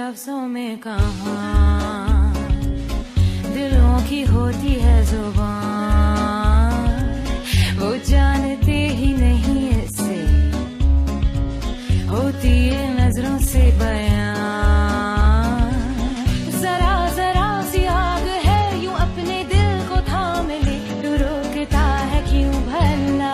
लफ्जों में कहाँ दिलों की होती है जुबान, वो जानते ही नहीं इससे होती है नजरों से बयान। जरा जरा सी आग है यूं अपने दिल को थाम ले, तू रोकता है क्यों भला?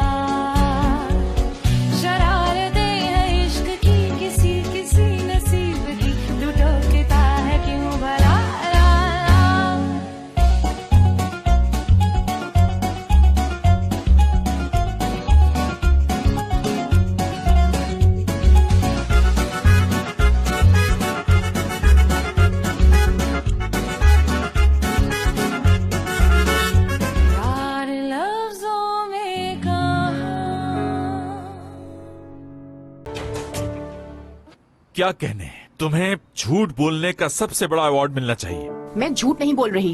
क्या कहने, तुम्हें झूठ बोलने का सबसे बड़ा अवार्ड मिलना चाहिए। मैं झूठ नहीं बोल रही।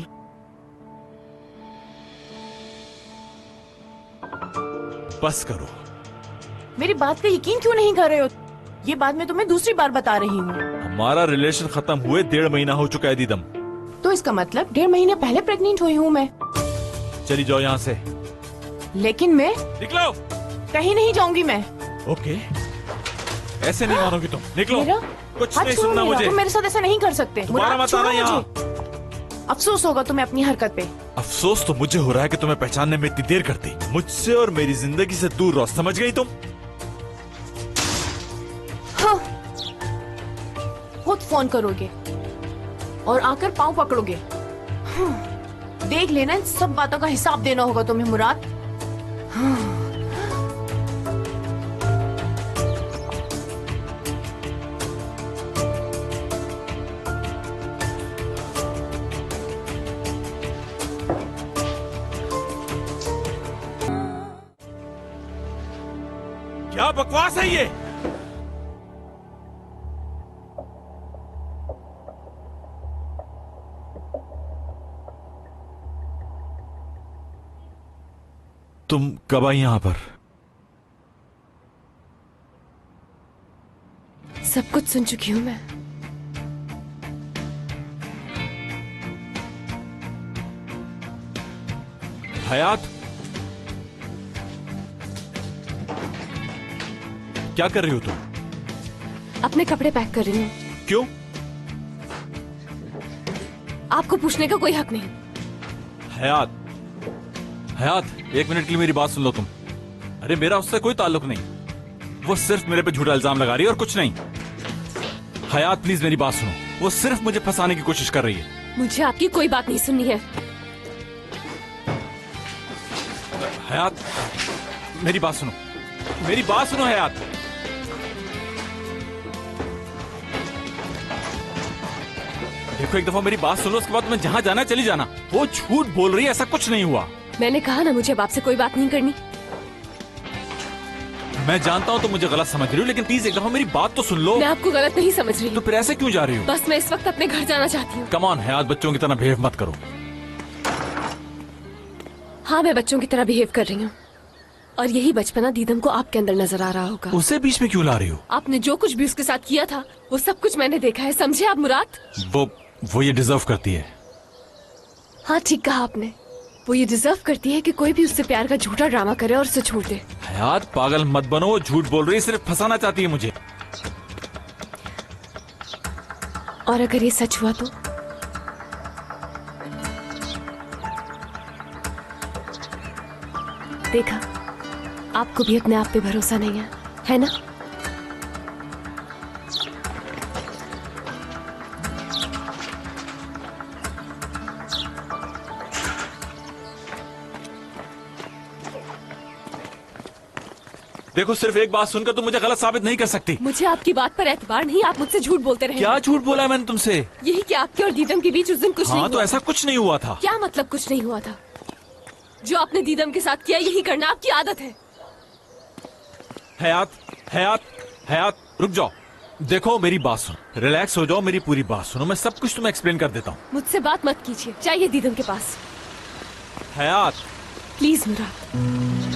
बस करो। मेरी बात का यकीन क्यों नहीं कर रहे हो? ये बात मैं तुम्हें दूसरी बार बता रही हूँ। हमारा रिलेशन खत्म हुए 1.5 महीना हो चुका है दीदम। तो इसका मतलब 1.5 महीने पहले प्रेग्नेंट हुई हूँ मैं। चली जाओ यहाँ से। लेकिन मैं निकलो। कहीं नहीं जाऊंगी मैं। ओके, ऐसे नहीं मानोगी तुम। निकलो। मेरा कुछ नहीं सुनना मुझे। तुम मेरे साथ ऐसा नहीं कर सकते। दोबारा मत आना यहाँ। अफसोस होगा तुम्हें अपनी हरकत पे। अफसोस तो मुझे हो रहा है कि तुम्हें पहचानने में इतनी देर करती। मुझसे और मेरी जिंदगी से दूर रहो, समझ गई तुम? हाँ। खुद फोन करोगे और आकर पाँव पकड़ोगे। देख लेना, इन सब बातों का हिसाब देना होगा तुम्हें मुराद। क्या बकवास है ये? तुम कब आई यहां पर? सब कुछ सुन चुकी हूं मैं। हयात, क्या कर रही हो तुम? अपने कपड़े पैक कर रही हूँ। क्यों? आपको पूछने का कोई हक नहीं। हयात, हयात, 1 मिनट के लिए मेरी बात सुन लो तुम। अरे मेरा उससे कोई ताल्लुक नहीं, वो सिर्फ मेरे पे झूठा इल्जाम लगा रही है और कुछ नहीं। हयात प्लीज मेरी बात सुनो, वो सिर्फ मुझे फंसाने की कोशिश कर रही है। मुझे आपकी कोई बात नहीं सुननी है। हयात मेरी बात सुनो, मेरी बात सुनो हयात। देखो एक दफा मेरी बात सुनो, उसके बाद तुम्हें जहाँ जाना चली जाना। वो झूठ बोल रही है, ऐसा कुछ नहीं हुआ। मैंने कहा ना मुझे अब आपसे कोई बात नहीं करनी। मैं जानता हूँ तुम मुझे गलत समझ रही हो, लेकिन प्लीज एक दफा मेरी बात तो सुन लो। मैं आपको गलत नहीं समझ रही। तो फिर ऐसे क्यों जा रही हो? बस मैं इस वक्त अपने घर जाना चाहती हूँ। कम ऑन हयात, बच्चों की तरह बिहेव मत करो। हाँ, मैं बच्चों की तरह बिहेव कर रही हूँ और यही बचपना दीदम को आपके अंदर नजर आ रहा होगा। उसे बीच में क्यों ला रही हो? आपने जो कुछ भी उसके साथ किया था वो सब कुछ मैंने देखा है, समझे आप मुराद? वो ये डिजर्व करती है। हाँ ठीक कहा आपने, वो ये डिजर्व करती है कि कोई भी उससे प्यार का झूठा ड्रामा करे और उसे छोड़ दे। हयात पागल मत बनो, वो झूठ बोल रही है, सिर्फ फंसाना चाहती है मुझे। और अगर ये सच हुआ तो? देखा, आपको भी अपने आप पे भरोसा नहीं है ना? देखो सिर्फ एक बात सुनकर तुम मुझे गलत साबित नहीं कर सकती। मुझे आपकी बात पर एतबार नहीं, आप मुझसे झूठ बोलते रहे। क्या झूठ बोला मैंने तुमसे? यही कि आपके और दीदम के बीच उस दिन कुछ नहीं हुआ। तो ऐसा कुछ नहीं हुआ था। क्या मतलब कुछ नहीं हुआ था? जो आपने दीदम के साथ किया यही करना आपकी आदत है। हयात, हयात, हयात रुक जाओ। देखो मेरी बात सुनो, रिलैक्स हो जाओ, मेरी पूरी बात सुनो, मैं सब कुछ तुम्हें एक्सप्लेन कर देता हूँ। मुझसे बात मत कीजिए, चाहिए दीदम के पास। हयात प्लीज मुराद।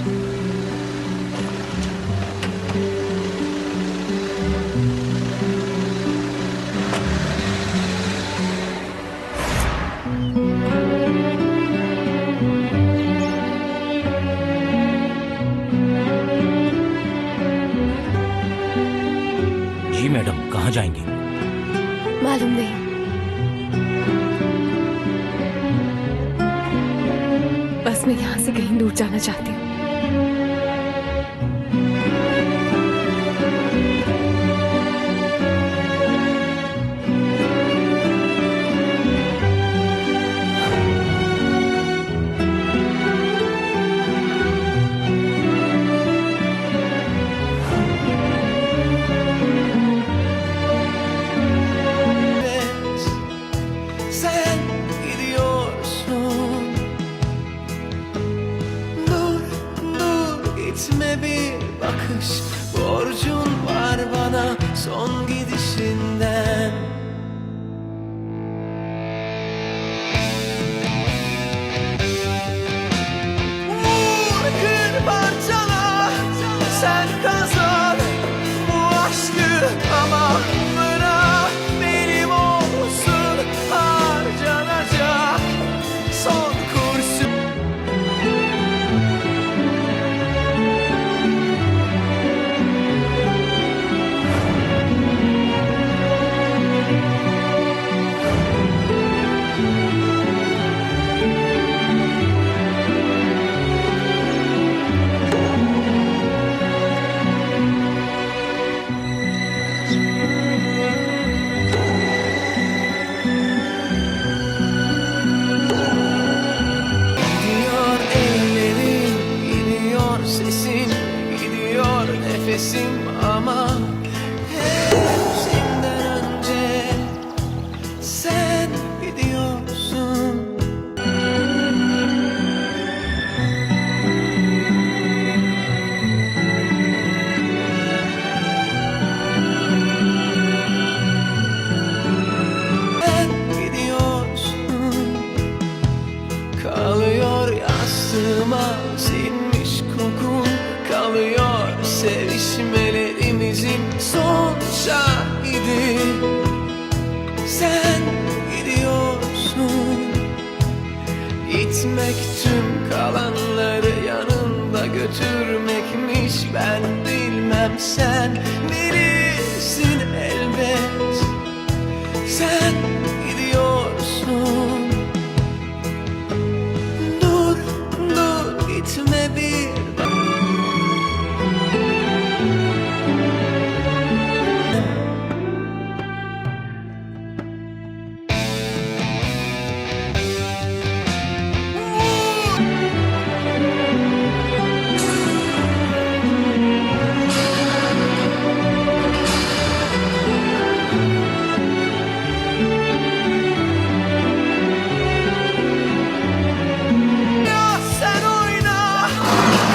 जी मैडम, कहाँ जाएंगी? मालूम नहीं। बस मैं यहाँ से कहीं दूर जाना चाहती हूँ। Sen gidiyorsun. Dur, dur gitme, bir bakış borcun var bana son gidişinden. Vur, kır, parçala, sen kazan bu aşkı ama bırak benim olsun harcanacak son kurşun. Gidiyor ellerin, gidiyor sesin, gidiyor nefesim ama hepsinden önce sen gidiyorsun. Sen gidiyorsun. Kalıyor yastığıma sinmiş kokun, kalıyor sevişmelerimizin son şahidi. Sen gidiyorsun. Gitmek tüm kalanları yanında götürmekmiş, ben bilmem sen bilirsin elbet. Sen gidiyorsun. Dur, dur gitme, bir ya sen oyna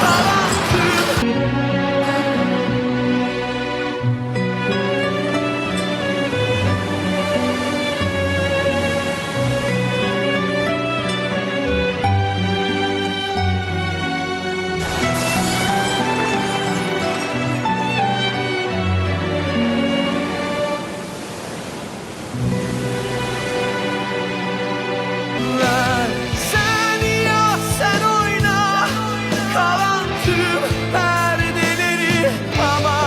kalan tüm. Sen ya sen oyna kalan tüm perdeleri ama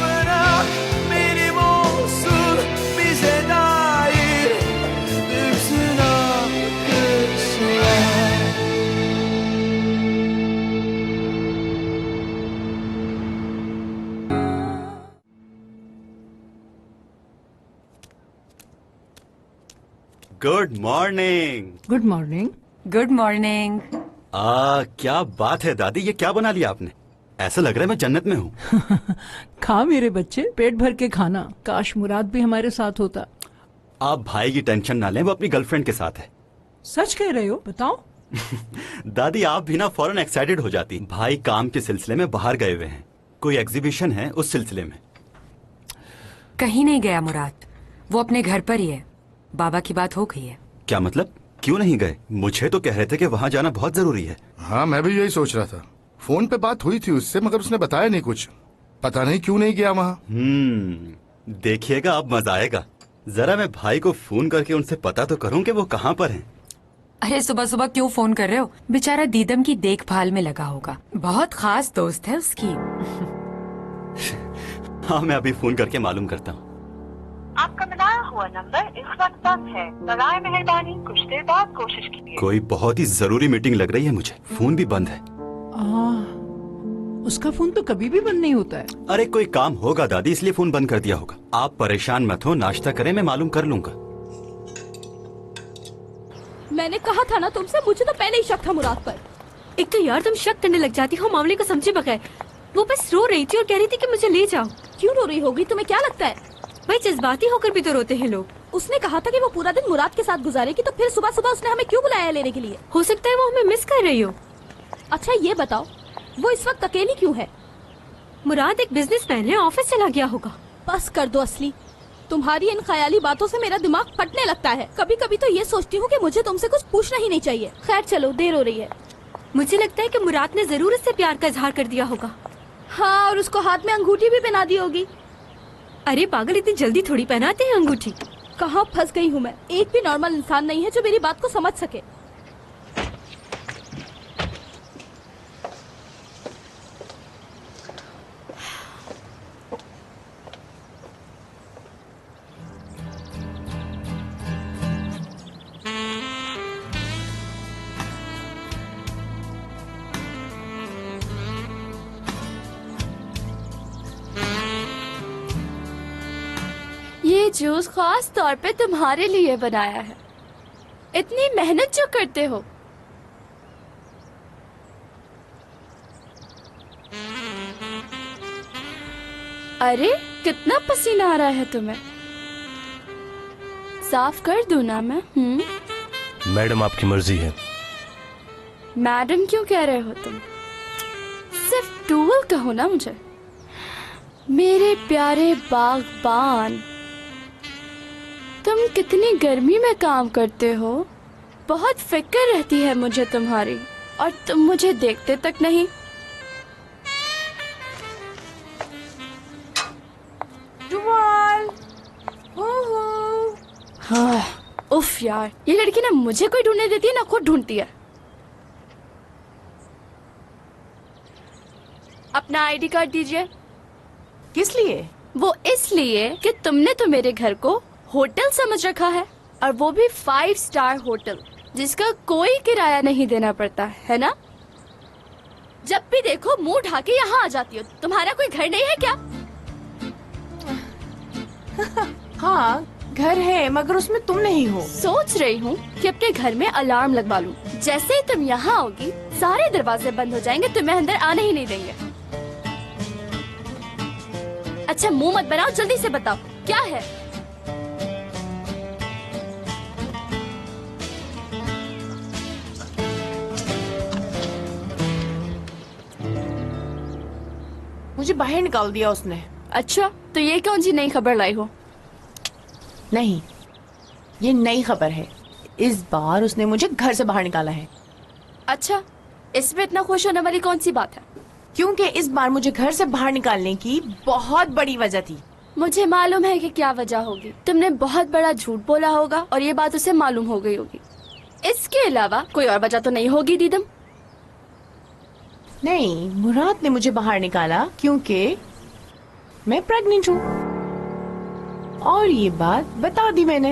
bırak benim olsun bize dair bütün akışlar. Good morning. Good morning. Good morning. क्या बात है दादी, ये क्या बना लिया आपने? ऐसा लग रहा है मैं जन्नत में हूँ। खा मेरे बच्चे, पेट भर के खाना। काश मुराद भी हमारे साथ होता। आप भाई की टेंशन ना लें, वो अपनी गर्लफ्रेंड के साथ है। सच कह रहे हो? बताओ। दादी आप भी ना फौरन एक्साइटेड हो जाती। भाई काम के सिलसिले में बाहर गए हुए हैं, कोई एग्जीबिशन है उस सिलसिले में। कहीं नहीं गया मुराद, वो अपने घर पर ही है। बाबा की बात हो गई है। क्या मतलब, क्यों नहीं गए? मुझे तो कह रहे थे कि वहाँ जाना बहुत जरूरी है। हाँ मैं भी यही सोच रहा था। फोन पे बात हुई थी उससे, मगर उसने बताया नहीं कुछ। पता नहीं क्यों नहीं गया वहाँ। देखिएगा अब मजा आएगा। जरा मैं भाई को फोन करके उनसे पता तो करूं कि वो कहाँ पर हैं। अरे सुबह सुबह क्यों फोन कर रहे हो? बेचारा दीदम की देखभाल में लगा होगा, बहुत खास दोस्त है उसकी। हाँ मैं अभी फोन करके मालूम करता हूँ। आपका मिलाया हुआ नंबर इस वक्त बंद है। बराए मेहरबानी कुछ देर बाद कोशिश कीजिए। कोई बहुत ही जरूरी मीटिंग लग रही है मुझे, फोन भी बंद है। उसका फोन तो कभी भी बंद नहीं होता है। अरे कोई काम होगा दादी, इसलिए फोन बंद कर दिया होगा। आप परेशान मत हो, नाश्ता करें, मैं मालूम कर लूंगा। मैंने कहा था ना तुमसे, मुझे तो पहले ही शक था मुराद पर। एक तो यार तुम शक करने लग जाती हो मामले को समझे बगैर। वो बस रो रही थी और कह रही थी कि मुझे ले जाओ। क्यों रो रही होगी, तुम्हें क्या लगता है? भाई जज्बाती होकर भी तो रोते हैं लोग। उसने कहा था कि वो पूरा दिन मुराद के साथ गुजारेगी, तो फिर सुबह सुबह उसने हमें क्यों बुलाया है लेने के लिए? हो सकता है वो हमें मिस कर रही हो। अच्छा ये बताओ, वो इस वक्त अकेली क्यों है? मुराद एक बिजनेसमैन है, ऑफिस चला गया होगा। बस कर दो असली, तुम्हारी इन ख्याली बातों से मेरा दिमाग फटने लगता है। कभी कभी तो ये सोचती हूँ कि मुझे तुमसे कुछ पूछना ही नहीं चाहिए। खैर चलो, देर हो रही है। मुझे लगता है कि मुराद ने जरूर इससे प्यार का इजहार कर दिया होगा। हाँ, और उसको हाथ में अंगूठी भी पहना दी होगी। अरे पागल, इतनी जल्दी थोड़ी पहनाते हैं अंगूठी। कहाँ फंस गई हूँ मैं। एक भी नॉर्मल इंसान नहीं है जो मेरी बात को समझ सके। ये जूस खास तौर पे तुम्हारे लिए बनाया है। इतनी मेहनत जो करते हो। अरे कितना पसीना आ रहा है तुम्हें। साफ कर दूं ना मैं? मैडम आपकी मर्जी है। मैडम क्यों कह रहे हो तुम? सिर्फ टूवल कहो ना मुझे। मेरे प्यारे बागबान, तुम कितनी गर्मी में काम करते हो। बहुत फिक्र रहती है मुझे तुम्हारी, और तुम मुझे देखते तक नहीं। हाँ, उफ यार, ये लड़की ना मुझे कोई ढूंढने देती है ना खुद ढूंढती है। अपना आईडी कार्ड दीजिए। किस लिए? वो इसलिए कि तुमने तो मेरे घर को होटल समझ रखा है, और वो भी 5 स्टार होटल, जिसका कोई किराया नहीं देना पड़ता है ना। जब भी देखो मुंह ढाके यहाँ आ जाती हो। तुम्हारा कोई घर नहीं है क्या? हाँ घर है, मगर उसमें तुम नहीं हो। सोच रही हूँ कि अपने घर में अलार्म लगवा लूं। जैसे ही तुम यहाँ आओगी सारे दरवाजे बंद हो जाएंगे, तुम्हें अंदर आने ही नहीं देंगे। अच्छा मुंह मत बनाओ, जल्दी से बताओ क्या है। मुझे बाहर निकाल दिया उसने। अच्छा तो ये कौन सी नई खबर लाई हो? नहीं, ये नई खबर है। इस बार उसने मुझे घर से बाहर निकाला है। अच्छा, इसमें इतना खुश होने वाली कौन सी बात है? क्योंकि इस बार मुझे घर से बाहर निकालने की बहुत बड़ी वजह थी। मुझे मालूम है कि क्या वजह होगी। तुमने बहुत बड़ा झूठ बोला होगा और ये बात उसे मालूम हो गई होगी। इसके अलावा कोई और वजह तो नहीं होगी दीदम? नहीं, मुराद ने मुझे बाहर निकाला क्योंकि मैं प्रेग्नेंट हूँ, और ये बात बता दी मैंने।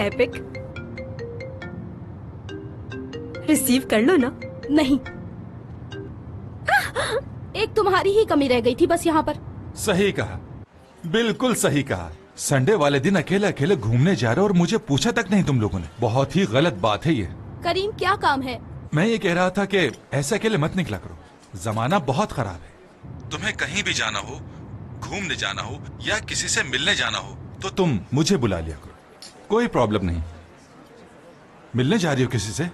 एपिक, रिसीव कर लो ना। नहीं, एक तुम्हारी ही कमी रह गई थी बस यहाँ पर। सही कहा, बिल्कुल सही कहा। संडे वाले दिन अकेले अकेले घूमने जा रहे हो और मुझे पूछा तक नहीं तुम लोगों ने। बहुत ही गलत बात है ये। करीम क्या काम है? मैं ये कह रहा था कि ऐसे अकेले मत निकला करो। जमाना बहुत खराब है। तुम्हें कहीं भी जाना हो, घूमने जाना हो या किसी से मिलने जाना हो, तो तुम मुझे बुला लिया करो। कोई प्रॉब्लम नहीं। मिलने जा रही हो किसी से?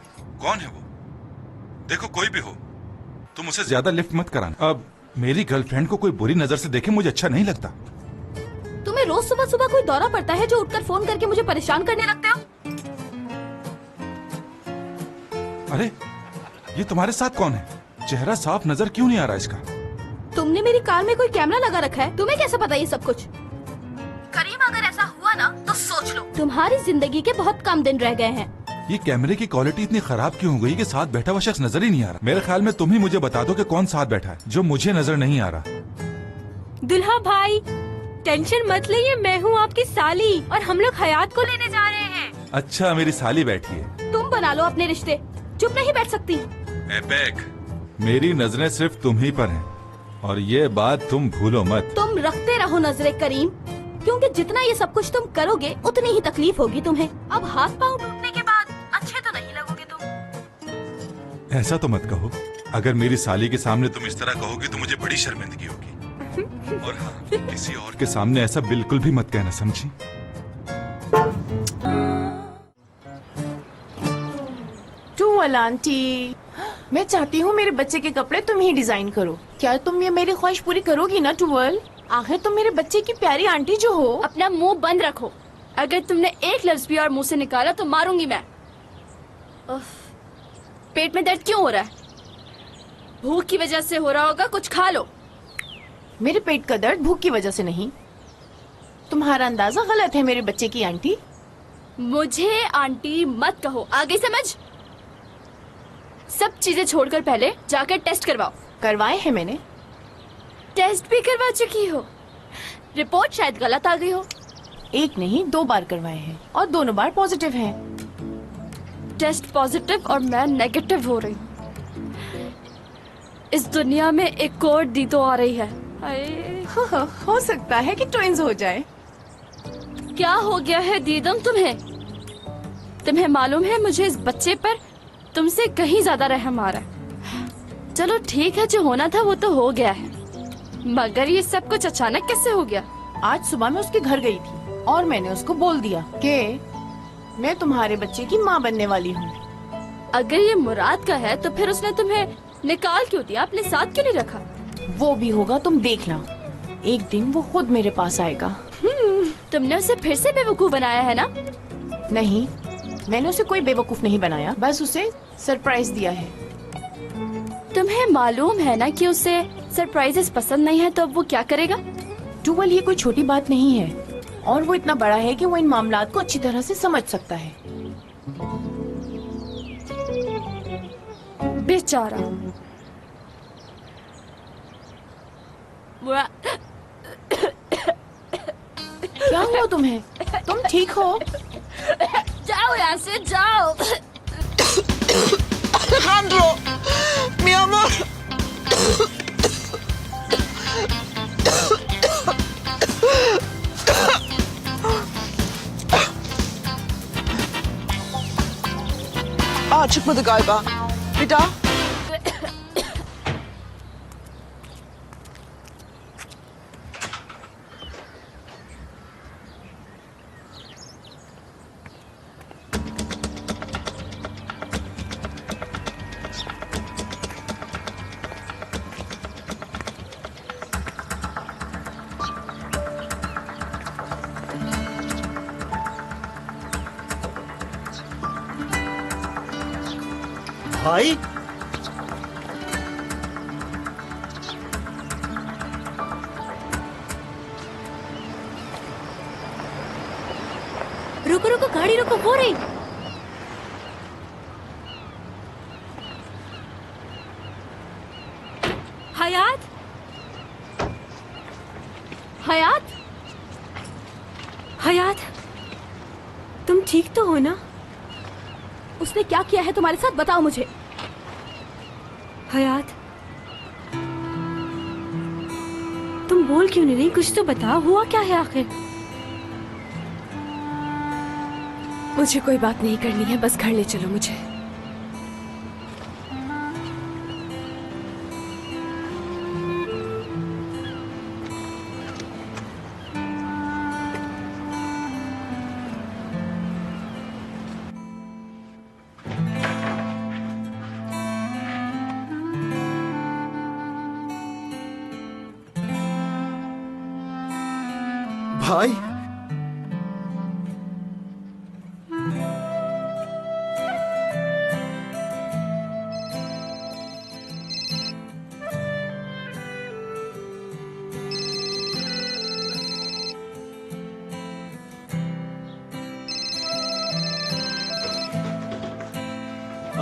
कौन है वो? देखो कोई भी हो, तुम उसे ज्यादा लिफ्ट मत कराना। अब मेरी गर्लफ्रेंड को कोई बुरी नजर से देखे मुझे अच्छा नहीं लगता। तुम्हें रोज सुबह सुबह कोई दौरा पड़ता है जो उठकर फोन करके मुझे परेशान करने लगते हो? अरे ये तुम्हारे साथ कौन है? चेहरा साफ नजर क्यों नहीं आ रहा इसका? तुमने मेरी कार में कोई कैमरा लगा रखा है? तुम्हें कैसे पता ये सब कुछ? करीम अगर ऐसा हुआ ना तो सोचो सोच लो, तुम्हारी जिंदगी के बहुत कम दिन रह गए हैं। ये कैमरे की क्वालिटी इतनी खराब क्यों हो गई कि साथ बैठा हुआ शख्स नजर ही नहीं आ रहा। मेरे ख्याल में तुम ही मुझे बता दो कि कौन साथ बैठा है जो मुझे नजर नहीं आ रहा। दुल्हा भाई टेंशन मत लीजिए, मैं हूँ आपकी साली और हम लोग हयात को लेने जा रहे हैं। अच्छा, मेरी साली बैठी है। तुम बना लो अपने रिश्ते, चुप नहीं बैठ सकती। एपेक, मेरी नजरें सिर्फ तुम ही पर हैं और ये बात तुम भूलो मत। तुम रखते रहो नजरे करीम, क्योंकि जितना ये सब कुछ तुम करोगे उतनी ही तकलीफ होगी तुम्हें। अब हाथ पाँव टूटने के बाद अच्छे तो नहीं लगोगे तुम। ऐसा तो मत कहो। अगर मेरी साली के सामने तुम इस तरह कहोगी तो मुझे बड़ी शर्मिंदगी होगी। और हाँ, किसी और के सामने ऐसा बिल्कुल भी मत कहना, समझी? टूवल आंटी, मैं चाहती हूँ मेरे बच्चे के कपड़े तुम ही डिजाइन करो। क्या तुम ये मेरी ख्वाहिश पूरी करोगी ना टूवल? आखिर तुम मेरे बच्चे की प्यारी आंटी जो हो। अपना मुंह बंद रखो, अगर तुमने एक लफ्ज भी और मुंह से निकाला तो मारूंगी मैं। उफ, पेट में दर्द क्यों हो रहा है? भूख की वजह से हो रहा होगा, कुछ खा लो। मेरे पेट का दर्द भूख की वजह से नहीं। तुम्हारा अंदाजा गलत है मेरे बच्चे की आंटी। मुझे आंटी मत कहो, आगे समझ। सब चीजें छोड़कर पहले जाकर टेस्ट करवाओ। करवाए हैं मैंने। टेस्ट भी करवा चुकी हो? रिपोर्ट शायद गलत आ गई हो। एक नहीं 2 बार करवाए हैं और दोनों बार पॉजिटिव हैं। टेस्ट पॉजिटिव और मैं नेगेटिव हो रही हूँ। इस दुनिया में एक और दी तो आ रही है। हो सकता है कि ट्विंस हो जाए। क्या हो गया है दीदम तुम्हें? तुम्हें मालूम है मुझे इस बच्चे पर तुमसे कहीं ज्यादा रहम आ रहा है। चलो ठीक है, जो होना था वो तो हो गया है, मगर ये सब कुछ अचानक कैसे हो गया? आज सुबह मैं उसके घर गई थी और मैंने उसको बोल दिया कि मैं तुम्हारे बच्चे की माँ बनने वाली हूँ। अगर ये मुराद का है तो फिर उसने तुम्हें निकाल क्यों दिया, अपने साथ क्यों नहीं रखा? वो भी होगा, तुम देखना। एक दिन वो खुद मेरे पास आएगा। तुमने उसे फिर से बेवकूफ बनाया है ना? नहीं, मैंने उसे कोई बेवकूफ नहीं बनाया, बस उसे सरप्राइज दिया है। तुम्हें मालूम है ना कि उसे सरप्राइजेस पसंद नहीं है, तो अब वो क्या करेगा? टूवल, ये कोई छोटी बात नहीं है और वो इतना बड़ा है कि वो इन मामलात को अच्छी तरह से समझ सकता है। बेचारा। क्या हुआ तुम्हें? तुम ठीक हो? जाओ यहाँ से, जाओ। Alejandro, mi amor. Çıkmadı galiba. Bir daha. भाई, रुको रुको, गाड़ी रुको, हो रही। हयात, हयात, हयात, तुम ठीक तो हो ना? उसने क्या किया है तुम्हारे साथ, बताओ मुझे। हयात, तुम बोल क्यों नहीं रही? कुछ तो बताओ, हुआ क्या है आखिर? मुझे कोई बात नहीं करनी है, बस घर ले चलो मुझे। भाई,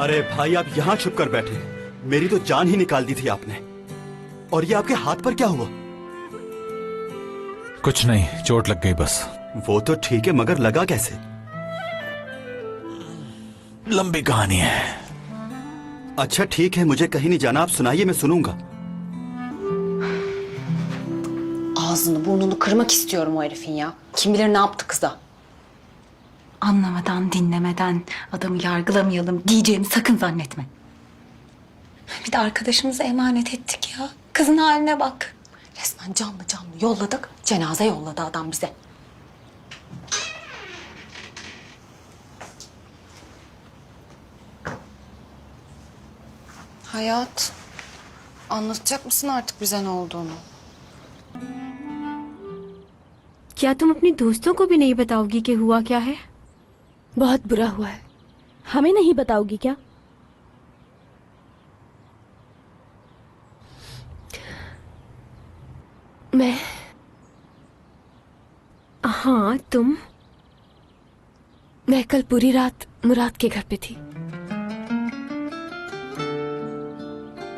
अरे भाई आप यहाँ छुप कर बैठे, मेरी तो जान ही निकाल दी थी आपने। और ये आपके हाथ पर क्या हुआ? कुछ नहीं, चोट लग गई बस। वो तो ठीक है, मगर लगा कैसे? लंबी कहानी है। अच्छा ठीक है, मुझे कहीं नहीं जाना, आप सुनाइए, मैं सुनूंगा। Ağzını burnunu kırmak istiyorum o herifin ya. Kim bilir ne yaptı kıza. Anlamadan, dinlemeden adamı yargılamayalım diyeceğimi sakın zannetme. Bir de arkadaşımıza emanet ettik ya. Kızın haline bak. Resmen canlı canlı yolladık. Cenaze yolladı adam bize. Hayat, anlatacak mısın artık bize ne olduğunu? क्या तुम अपनी दोस्तों को भी नहीं बताओगी कि हुआ क्या है? बहुत बुरा हुआ है। हमें नहीं बताओगी क्या? मैं हाँ तुम। मैं कल पूरी रात मुराद के घर पे थी।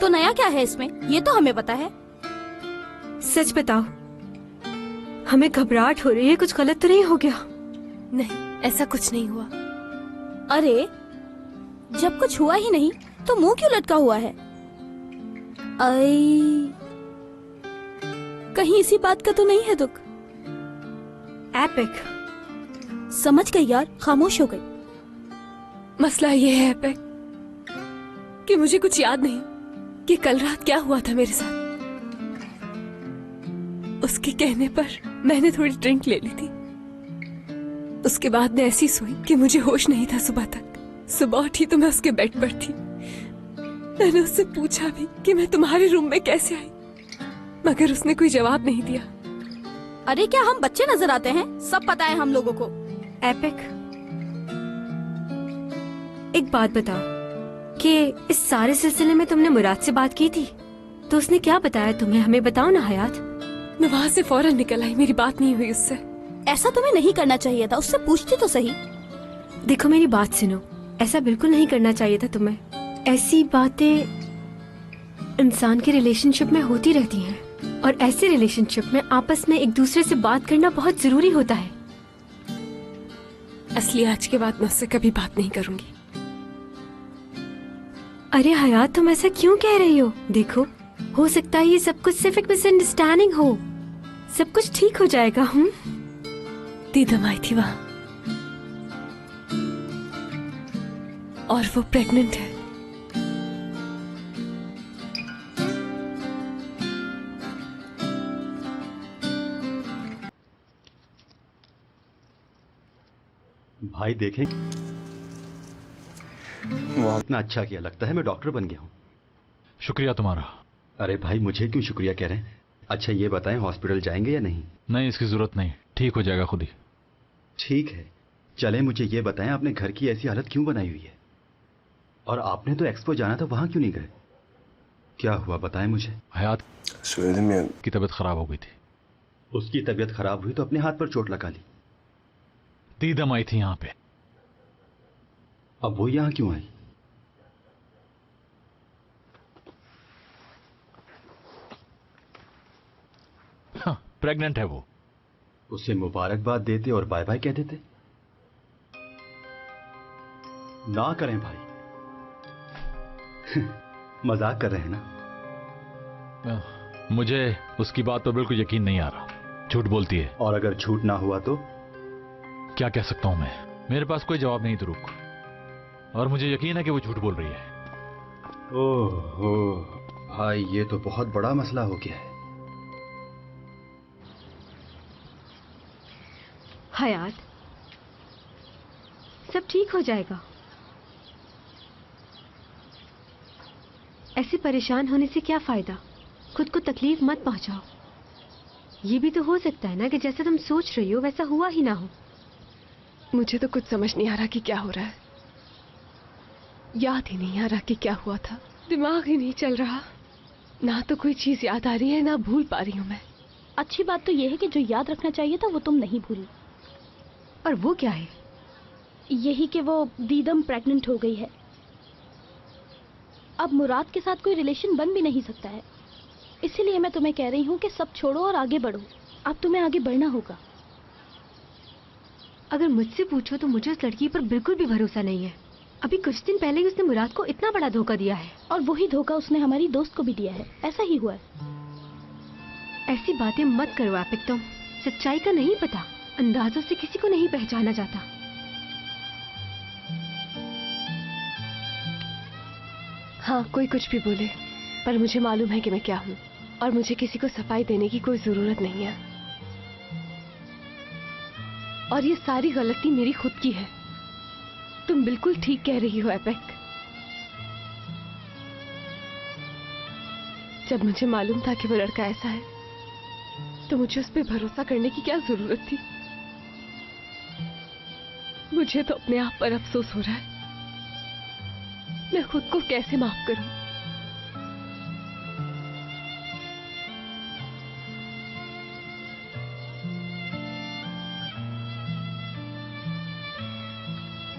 तो नया क्या है इसमें? ये तो हमें पता है। सच बताओ, हमें घबराहट हो रही है, कुछ गलत तो नहीं हो गया? नहीं, ऐसा कुछ नहीं हुआ। अरे जब कुछ हुआ ही नहीं तो मुंह क्यों लटका हुआ है? कहीं इसी बात का तो नहीं है दुख? एपिक, समझ गई यार, खामोश हो गई। मसला ये है एपिक कि मुझे कुछ याद नहीं कि कल रात क्या हुआ था मेरे साथ। उसके कहने पर मैंने थोड़ी ड्रिंक ले ली थी। उसके बाद मैं ऐसी सोई कि मुझे होश नहीं था सुबह तक। सुबह उठी तो मैं उसके बेड पर थी। मैंने उससे पूछा भी कि मैं तुम्हारे रूम में कैसे आई, मगर उसने कोई जवाब नहीं दिया। अरे क्या हम बच्चे नजर आते हैं? सब पता है हम लोगों को। एपिक, एक बात बताओ कि इस सारे सिलसिले में तुमने मुराद से बात की थी तो उसने क्या बताया तुम्हें? हमें बताओ ना हयात। मैं वहाँ से फौरन निकल आई, मेरी बात नहीं हुई उससे। ऐसा तुम्हें नहीं करना चाहिए था, उससे पूछती तो सही। देखो मेरी बात सुनो, ऐसा बिल्कुल नहीं करना चाहिए था तुम्हें। ऐसी बातें इंसान के रिलेशनशिप में होती रहती हैं और ऐसे रिलेशनशिप में आपस में एक दूसरे से बात करना बहुत जरूरी होता है। असली आज के बाद मैं उससे कभी बात नहीं करूंगी। अरे हयात, तुम ऐसा क्यों कह रही हो? देखो, हो सकता है ये सब कुछ सिर्फ एक मिसअंडरस्टैंडिंग हो। सब कुछ ठीक हो जाएगा। दीदम आई थी वहां और वो प्रेग्नेंट है। भाई देखें, वो इतना अच्छा किया, लगता है मैं डॉक्टर बन गया हूँ। शुक्रिया तुम्हारा। अरे भाई मुझे क्यों शुक्रिया कह रहे हैं? अच्छा ये बताएं, हॉस्पिटल जाएंगे या नहीं? नहीं, इसकी जरूरत नहीं, ठीक हो जाएगा खुद ही। ठीक है, चले मुझे ये बताएं, आपने घर की ऐसी हालत क्यों बनाई हुई है? और आपने तो एक्सपो जाना था, वहां क्यों नहीं गए? क्या हुआ बताएं मुझे। हयात की तबीयत खराब हो गई थी। उसकी तबीयत खराब हुई तो अपने हाथ पर चोट लगा ली। दीदम आई थी यहाँ पे। अब वो यहाँ क्यों आई? हाँ, प्रेग्नेंट है वो। उसे मुबारकबाद देते और बाय बाय कह देते। ना करें भाई। मजाक कर रहे हैं ना? मुझे उसकी बात पर बिल्कुल यकीन नहीं आ रहा। झूठ बोलती है। और अगर झूठ ना हुआ तो? क्या कह सकता हूं मैं? मेरे पास कोई जवाब नहीं, तो रुक। और मुझे यकीन है कि वो झूठ बोल रही है। ओहो भाई, ये तो बहुत बड़ा मसला हो गया है। हयात, सब ठीक हो जाएगा। ऐसे परेशान होने से क्या फायदा? खुद को तकलीफ मत पहुंचाओ। ये भी तो हो सकता है ना कि जैसा तुम सोच रही हो वैसा हुआ ही ना हो। मुझे तो कुछ समझ नहीं आ रहा कि क्या हो रहा है। याद ही नहीं आ रहा कि क्या हुआ था। दिमाग ही नहीं चल रहा। ना तो कोई चीज याद आ रही है, ना भूल पा रही हूँ मैं। अच्छी बात तो ये है कि जो याद रखना चाहिए था वो तुम नहीं भूली। और वो क्या है? यही कि वो दीदम प्रेग्नेंट हो गई है। अब मुराद के साथ कोई रिलेशन बन भी नहीं सकता है। इसीलिए मैं तुम्हें कह रही हूँ कि सब छोड़ो और आगे बढ़ो। अब तुम्हें आगे बढ़ना होगा। अगर मुझसे पूछो तो मुझे उस लड़की पर बिल्कुल भी भरोसा नहीं है। अभी कुछ दिन पहले ही उसने मुराद को इतना बड़ा धोखा दिया है। और वही धोखा उसने हमारी दोस्त को भी दिया है। ऐसा ही हुआ है। ऐसी बातें मत करो एपिक, तुम सच्चाई का नहीं पता, अंदाजों से किसी को नहीं पहचाना जाता। हाँ, कोई कुछ भी बोले, पर मुझे मालूम है कि मैं क्या हूँ और मुझे किसी को सफाई देने की कोई जरूरत नहीं है। और ये सारी गलती मेरी खुद की है। तुम बिल्कुल ठीक कह रही हो एपिक। जब मुझे मालूम था कि वो लड़का ऐसा है तो मुझे उस पर भरोसा करने की क्या जरूरत थी। मुझे तो अपने आप पर अफसोस हो रहा है। मैं खुद को कैसे माफ करूं?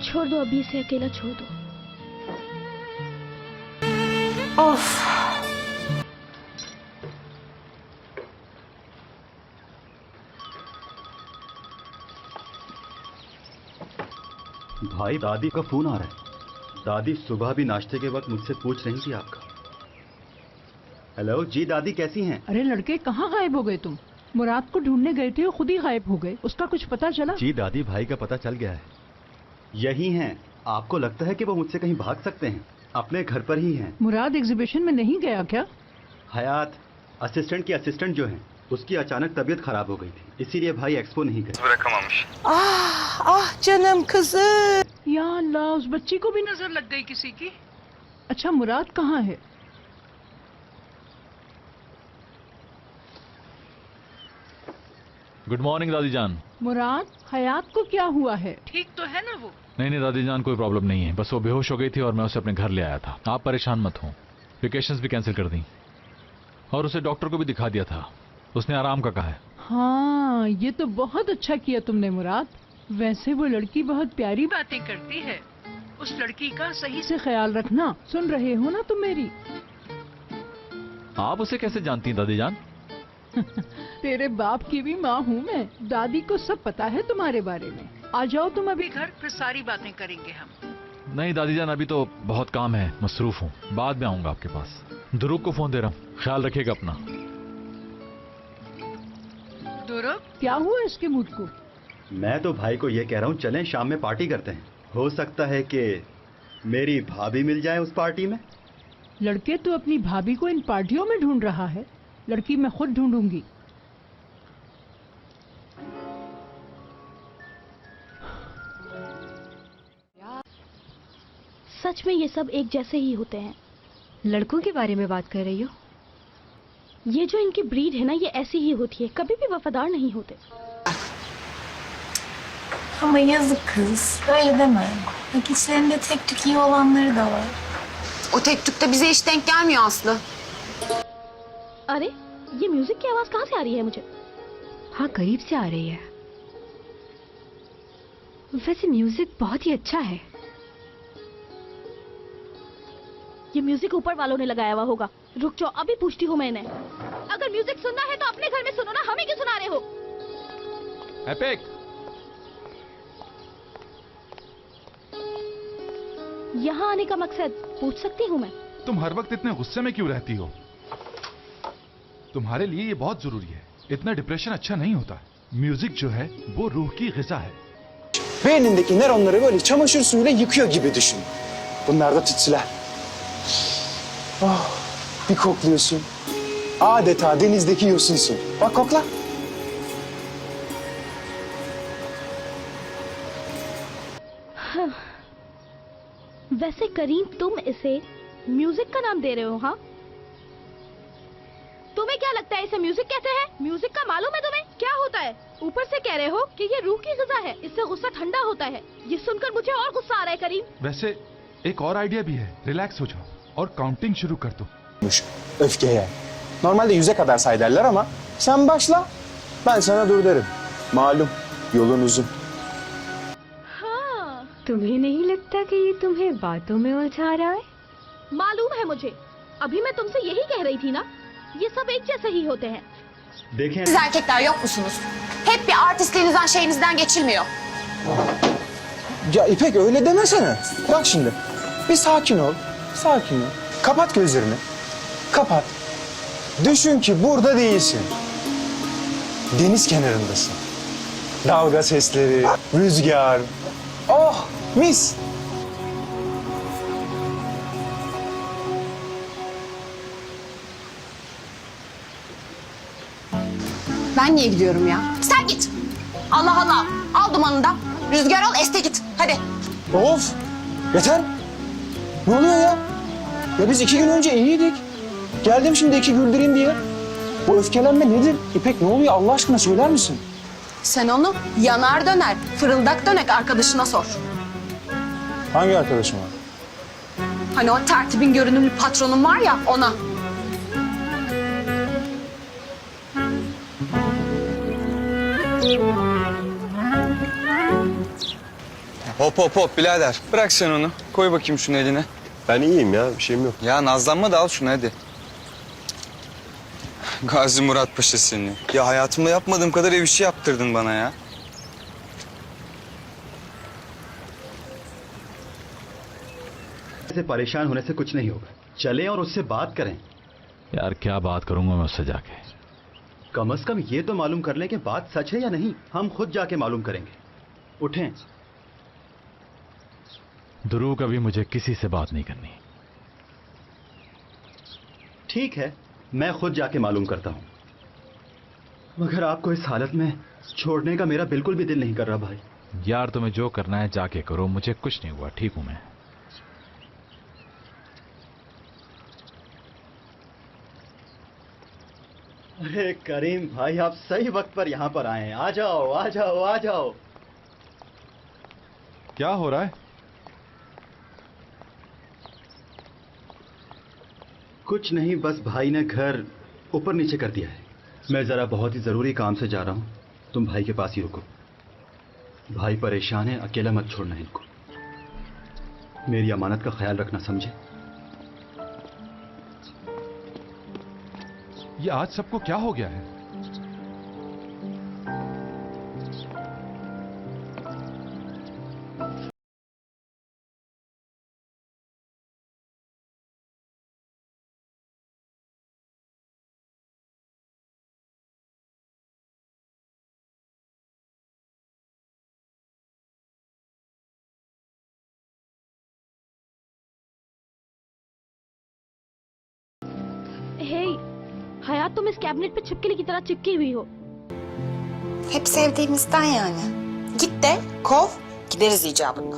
छोड़ दो, अभी इसे अकेला छोड़ दो। भाई, दादी का फोन आ रहा है। दादी सुबह भी नाश्ते के वक्त मुझसे पूछ रही थी आपका। हेलो जी दादी, कैसी हैं? अरे लड़के, कहाँ गायब हो गए तुम? मुराद को ढूंढने गए थे और खुद ही गायब हो गए। उसका कुछ पता चला? जी दादी, भाई का पता चल गया है। यही हैं। आपको लगता है कि वो मुझसे कहीं भाग सकते हैं? अपने घर पर ही हैं। मुराद एग्जीबिशन में नहीं गया क्या? हयात असिस्टेंट की असिस्टेंट जो हैं, उसकी अचानक तबीयत खराब हो गई थी, इसीलिए भाई एक्सपो नहीं गए। canım kızım. या अल्लाह, उस बच्ची को भी नजर लग गई किसी की। अच्छा, मुराद कहाँ है? गुड मॉर्निंग दादी जान। मुराद, हयात को क्या हुआ है? ठीक तो है ना वो? नहीं दादी जान, कोई प्रॉब्लम नहीं है। बस वो बेहोश हो गई थी और मैं उसे अपने घर ले आया था। आप परेशान मत हो। वेकेशंस भी कैंसिल कर दी और उसे डॉक्टर को भी दिखा दिया था। उसने आराम का कहा है। हाँ, ये तो बहुत अच्छा किया तुमने मुराद। वैसे वो लड़की बहुत प्यारी बातें करती है। उस लड़की का सही से ख्याल रखना। सुन रहे हो ना तुम मेरी? आप उसे कैसे जानती हैं दादी जान? तेरे बाप की भी माँ हूँ मैं। दादी को सब पता है तुम्हारे बारे में। आ जाओ तुम अभी घर, फिर सारी बातें करेंगे हम। नहीं दादी जान, अभी तो बहुत काम है, मसरूफ हूँ। बाद में आऊंगा आपके पास। ध्रुव को फोन दे रहा हूँ, ख्याल रखिएगा अपना। ध्रुव, क्या हुआ इसके मूड को? मैं तो भाई को ये कह रहा हूँ, चलें शाम में पार्टी करते हैं। हो सकता है कि मेरी भाभी मिल जाए उस पार्टी में। लड़के, तू अपनी भाभी को इन पार्टियों में ढूंढ रहा है? लड़की मैं खुद ढूंढूंगी। सच में ये सब एक जैसे ही होते हैं। लड़कों के बारे में बात कर रही हो? ये जो इनकी ब्रीड है ना, ये ऐसी ही होती है, कभी भी वफादार नहीं होते। Ama yazık kız. Öyle deme. Bak içlerinde tek tük iyi olanları da var. O tek tük de bize hiç denk gelmiyor Aslı. अरे, ये म्यूजिक की आवाज कहाँ से आ रही है मुझे? हाँ, करीब से आ रही है। वैसे म्यूजिक बहुत ही अच्छा है। ये म्यूजिक ऊपर वालों ने लगाया हुआ होगा। रुक जाओ, अभी पूछती हूँ मैं इन्हें। अगर म्यूजिक सुनना है तो अपने घर में सुनो ना, हमें क्यों सुना रहे हो? एपिक, यहाँ आने का मकसद पूछ सकती हूँ मैं? तुम हर वक्त इतने गुस्से में क्यों रहती हो? तुम्हारे लिए ये बहुत जरूरी है। इतना डिप्रेशन अच्छा नहीं होता। म्यूजिक जो है वो रूह की ग़िज़ा है। Beynindeki nöronları böyle çamaşır suyuyla yıkıyor gibi düşün. Bunlar da tütsüler. Oh, bir kokluyorsun. Adeta denizdeki yosunsun. Bak kokla. वैसे करीम, तुम इसे म्यूजिक का नाम दे रहे हो? हाँ, तुम्हें क्या लगता है इसे म्यूजिक कहते हैं? म्यूजिक का मालूम है तुम्हें क्या होता है? ऊपर से कह रहे हो कि ये रूह की ग़िज़ा है, इससे गुस्सा ठंडा होता है। ये सुनकर मुझे और गुस्सा आ रहा है करीम। वैसे एक और आइडिया भी है। रिलैक्स हो जाओ और काउंटिंग शुरू कर दो। Öfkeye. Normalde 100'e kadar say derler ama sen başla. Ben sana dur derim. Malum yolun uzun. तुम्हें नहीं लगता कि ये तुम्हें बातों में उलझा रहा है? मालूम है मुझे, अभी मैं तुमसे यही कह रही थी ना, ये सब एक जैसे ही होते हैं. देखें, Siz erkekler yok musunuz? Hep bir artistliğinizden şeyinizden geçilmiyor. Ya İpek öyle demesene. Bak şimdi. Bir sakin ol. Sakin ol. Kapat gözlerini. Kapat. Düşün ki burada değilsin. Deniz kenarındasın. Dalga sesleri, rüzgar. Oh mis. Ben niye gidiyorum ya? Sen git. Allah Allah. Al dumanını da. Rüzgar al, este git. Hadi. Of. Yeter. Ne oluyor ya? Ya biz 2 gün önce iyiydik. Geldim şimdi 2 güldüreyim diye. Bu öfkelenme nedir? İpek ne oluyor Allah aşkına söyler misin? Sen onu yanar döner, fırıldak dönek arkadaşına sor. Hangi arkadaşım var? Hani o tertibin görünümlü patronun var ya, ona. Hop hop hop birader. Bırak sen onu. Koy bakayım şunu eline. Ben iyiyim ya, bir şeyim yok. Ya nazlanma da al şunu hadi. Gazi Murat Paşa seni. Ya hayatımda yapmadığım kadar ev işi yaptırdın bana ya. से परेशान होने से कुछ नहीं होगा. चलें और उससे बात करें. यार क्या बात करूंगा मैं उससे जाके. कम से कम ये तो मालूम कर लें कि बात सच है या नहीं. हम खुद जाके मालूम करेंगे. उठें. ध्रुव कभी मुझे किसी से बात नहीं करनी. ठीक है, मैं खुद जाके मालूम करता हूं. मगर आपको इस हालत में छोड़ने का मेरा बिल्कुल भी दिल नहीं कर रहा भाई. यार तुम्हें जो करना है जाके करो, मुझे कुछ नहीं हुआ, ठीक हूं मैं. अरे करीम भाई, आप सही वक्त पर यहाँ पर आए हैं. आ जाओ आ जाओ आ जाओ. क्या हो रहा है? कुछ नहीं, बस भाई ने घर ऊपर नीचे कर दिया है. मैं जरा बहुत ही जरूरी काम से जा रहा हूँ. तुम भाई के पास ही रुको. भाई परेशान है, अकेला मत छोड़ना इनको. मेरी अमानत का ख्याल रखना, समझे? ये आज सबको क्या हो गया है? हे, Hayat, तुम इस कैबिनेट पे छिपकली की तरह चिपकी हुई हो. Hep sevdiğimizden yani. Git de kov, gideriz icabında.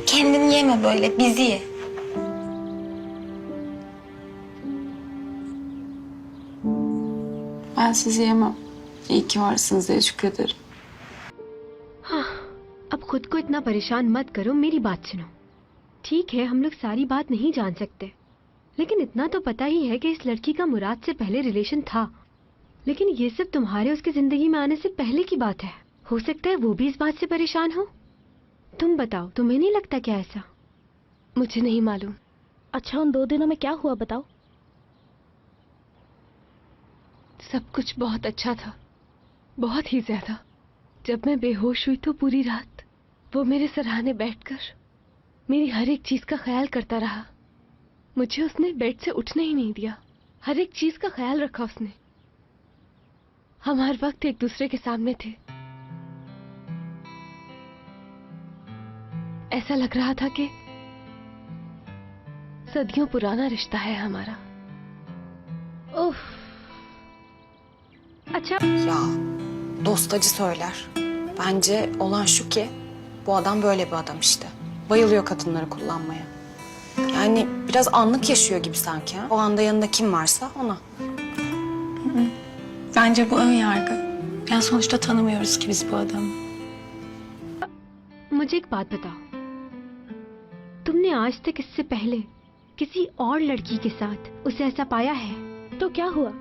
Kendini yeme böyle, bizi ye. Ben sizi yemem. İyi ki varsınız diye şükrederim. हाँ, अब खुद को इतना परेशान मत करो, मेरी बात सुनो. ठीक है, हम लोग सारी बात नहीं जान सकते, लेकिन इतना तो पता ही है कि इस लड़की का मुराद से पहले रिलेशन था. लेकिन ये सब तुम्हारे उसकी जिंदगी में आने से पहले की बात है. हो सकता है वो भी इस बात से परेशान हो. तुम बताओ, तुम्हें नहीं लगता क्या ऐसा? मुझे नहीं मालूम. अच्छा, उन 2 दिनों में क्या हुआ बताओ. सब कुछ बहुत अच्छा था, बहुत ही ज्यादा. जब मैं बेहोश हुई तो पूरी रात वो मेरे सराहने बैठकर मेरी हर एक चीज का ख्याल करता रहा. मुझे उसने बेड से उठने ही नहीं दिया. हर एक चीज का ख्याल रखा उसने. हम हर वक्त एक दूसरे के सामने थे. ऐसा लग रहा था कि सदियों पुराना रिश्ता है हमारा. उफ. अच्छा. Ya dost acı söyler. Bence olan şu ki bu adam böyle bir adam işte. Bayılıyor kadınları kullanmaya. Yani biraz anlık yaşıyor gibi sanki. Ha? O anda yanında kim varsa ona. Bence bu ön yargı. Yani sonuçta tanımıyoruz ki biz bu adamı. मुझे एक बात बताओ, तुमने आज तक इससे पहले किसी और लड़की के साथ उसे ऐसा पाया है? तो क्या हुआ,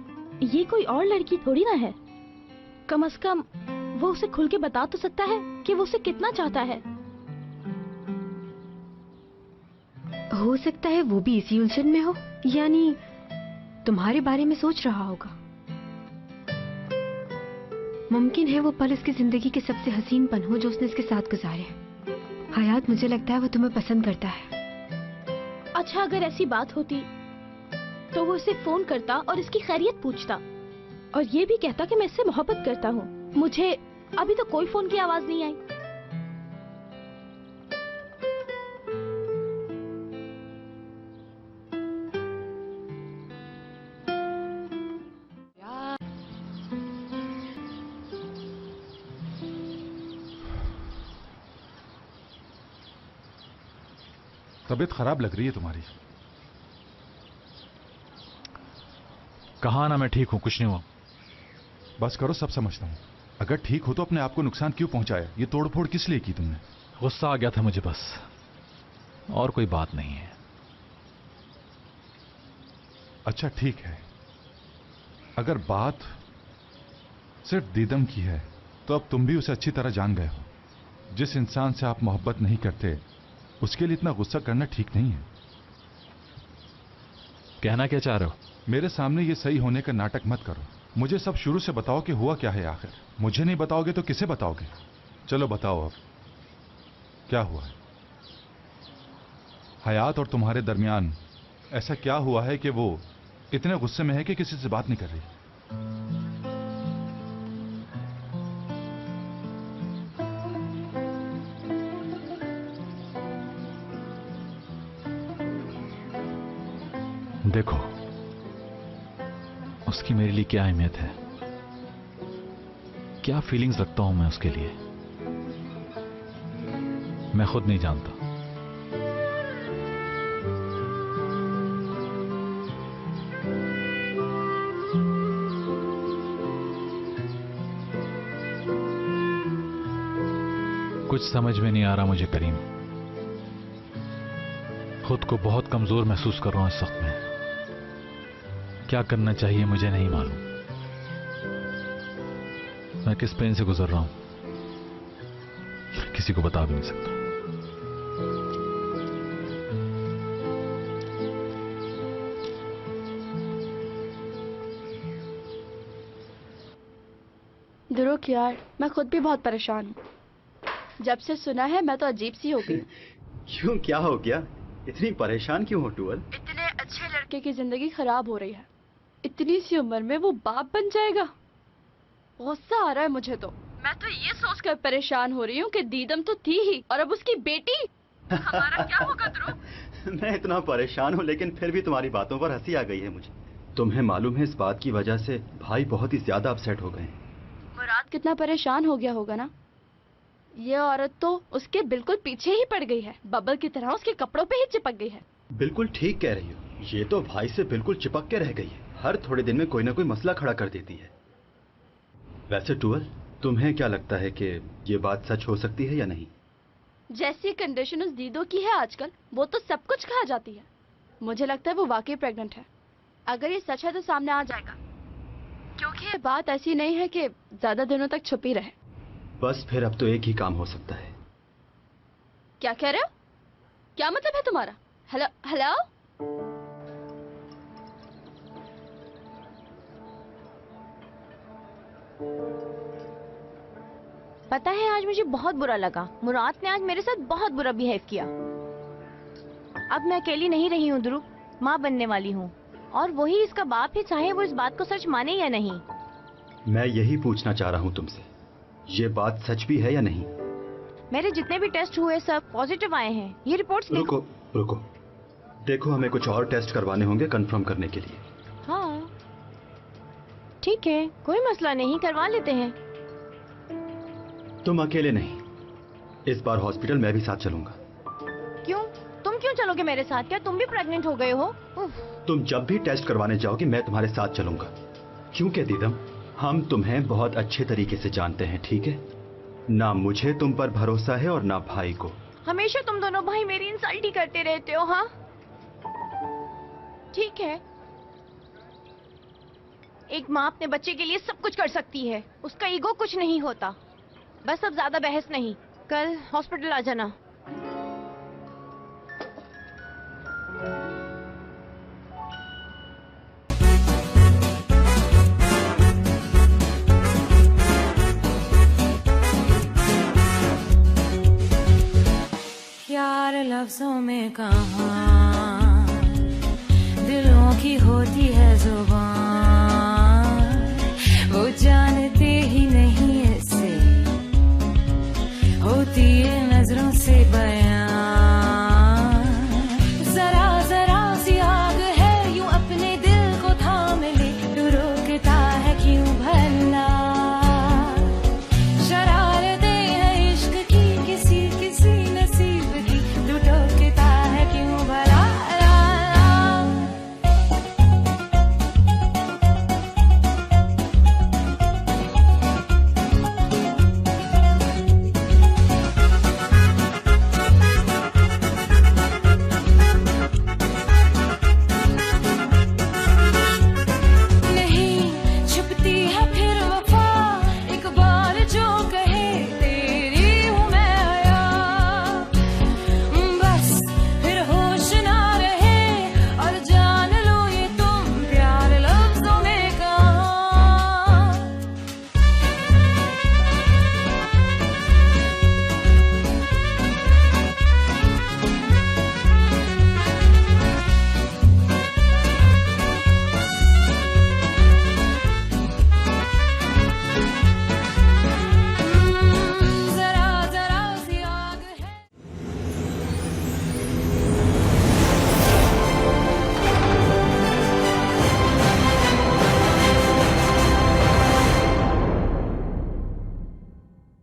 ये कोई और लड़की थोड़ी ना है. कम से कम वो उसे खुल के बता तो सकता है कि वो उसे कितना चाहता है. हो सकता है वो भी इसी उलझन में हो, यानी तुम्हारे बारे में सोच रहा होगा। मुमकिन है वो पल उसकी जिंदगी के सबसे हसीन पल हो जो उसने इसके साथ गुजारे। हयात, मुझे लगता है वो तुम्हें पसंद करता है। अच्छा, अगर ऐसी बात होती तो वो उसे फोन करता और इसकी खैरियत पूछता और ये भी कहता कि मैं इससे मोहब्बत करता हूँ। मुझे अभी तो कोई फोन की आवाज नहीं आई। तबीयत खराब लग रही है तुम्हारी। कहा ना मैं ठीक हूं, कुछ नहीं हुआ। बस करो, सब समझता हूं। अगर ठीक हो तो अपने आप को नुकसान क्यों पहुंचाया? ये तोड़फोड़ किस लिए की तुमने? गुस्सा आ गया था मुझे बस, और कोई बात नहीं है। अच्छा ठीक है, अगर बात सिर्फ दीदम की है तो अब तुम भी उसे अच्छी तरह जान गए हो। जिस इंसान से आप मोहब्बत नहीं करते उसके लिए इतना गुस्सा करना ठीक नहीं है। कहना क्या चाह रहे हो? मेरे सामने ये सही होने का नाटक मत करो। मुझे सब शुरू से बताओ कि हुआ क्या है आखिर। मुझे नहीं बताओगे तो किसे बताओगे? चलो बताओ अब क्या हुआ है। हयात और तुम्हारे दरमियान ऐसा क्या हुआ है कि वो इतने गुस्से में है कि किसी से बात नहीं कर रही? देखो, उसकी मेरे लिए क्या अहमियत है, क्या फीलिंग्स रखता हूं मैं उसके लिए, मैं खुद नहीं जानता। कुछ समझ में नहीं आ रहा मुझे करीम। खुद को बहुत कमजोर महसूस कर रहा हूं इस वक्त में। क्या करना चाहिए मुझे नहीं मालूम। मैं किस पेन से गुजर रहा हूं किसी को बता भी नहीं सकता। ध्रुव यार, मैं खुद भी बहुत परेशान हूँ। जब से सुना है मैं तो अजीब सी हो गई। क्यों, क्या हो गया? इतनी परेशान क्यों हो टूअल? इतने अच्छे लड़के की जिंदगी खराब हो रही है। इतनी सी उम्र में वो बाप बन जाएगा। गुस्सा आ रहा है मुझे तो। मैं तो ये सोचकर परेशान हो रही हूँ कि दीदम तो थी ही और अब उसकी बेटी। हमारा क्या होगा ध्रुव? मैं इतना परेशान हूँ लेकिन फिर भी तुम्हारी बातों पर हंसी आ गई है मुझे। तुम्हें मालूम है इस बात की वजह से भाई बहुत ही ज्यादा अपसेट हो गए हैं। मुराद कितना परेशान हो गया होगा ना। ये औरत तो उसके बिल्कुल पीछे ही पड़ गई है, बबल की तरह उसके कपड़ों पे ही चिपक गई है। बिल्कुल ठीक कह रही हो, ये तो भाई से बिल्कुल चिपक के रह गई है। हर थोड़े दिन में कोई ना कोई मसला खड़ा कर देती है। वैसे टूअल, तुम्हें क्या लगता है कि ये बात सच हो सकती है या नहीं? जैसी कंडीशन उस दीदो की है आजकल, वो तो सब कुछ खा जाती है। मुझे लगता है वो वाकई प्रेग्नेंट है। अगर ये सच है तो सामने आ जाएगा, क्योंकि ये बात ऐसी नहीं है कि ज्यादा दिनों तक छुपी रहे। बस फिर अब तो एक ही काम हो सकता है। क्या कह रहे हो? क्या मतलब है तुम्हारा? हेलो हेलो, पता है आज मुझे बहुत बुरा लगा। मुराद ने आज मेरे साथ बहुत बुरा बिहेव किया। अब मैं अकेली नहीं रही हूँ ध्रुव, माँ बनने वाली हूँ और वही इसका बाप ही, चाहे वो इस बात को सच माने या नहीं। मैं यही पूछना चाह रहा हूँ तुमसे, ये बात सच भी है या नहीं? मेरे जितने भी टेस्ट हुए सब पॉजिटिव आए हैं। ये रिपोर्ट्स रुको रुको, देखो हमें कुछ और टेस्ट करवाने होंगे कंफर्म करने के लिए। हाँ ठीक है, कोई मसला नहीं, करवा लेते हैं। तुम अकेले नहीं, इस बार हॉस्पिटल मैं भी साथ चलूंगा। क्यों? तुम क्यों चलोगे मेरे साथ? क्या तुम भी प्रेग्नेंट हो गए हो? तुम जब भी टेस्ट करवाने जाओगे मैं तुम्हारे साथ चलूंगा, क्योंकि दीदम हम तुम्हें बहुत अच्छे तरीके से जानते हैं, ठीक है? ना मुझे तुम पर भरोसा है और ना भाई को। हमेशा तुम दोनों भाई मेरी इंसल्ट ही करते रहते हो। हाँ ठीक है, एक माँ अपने बच्चे के लिए सब कुछ कर सकती है, उसका ईगो कुछ नहीं होता। बस अब ज्यादा बहस नहीं, कल हॉस्पिटल आ जाना। लफ्जों में कहा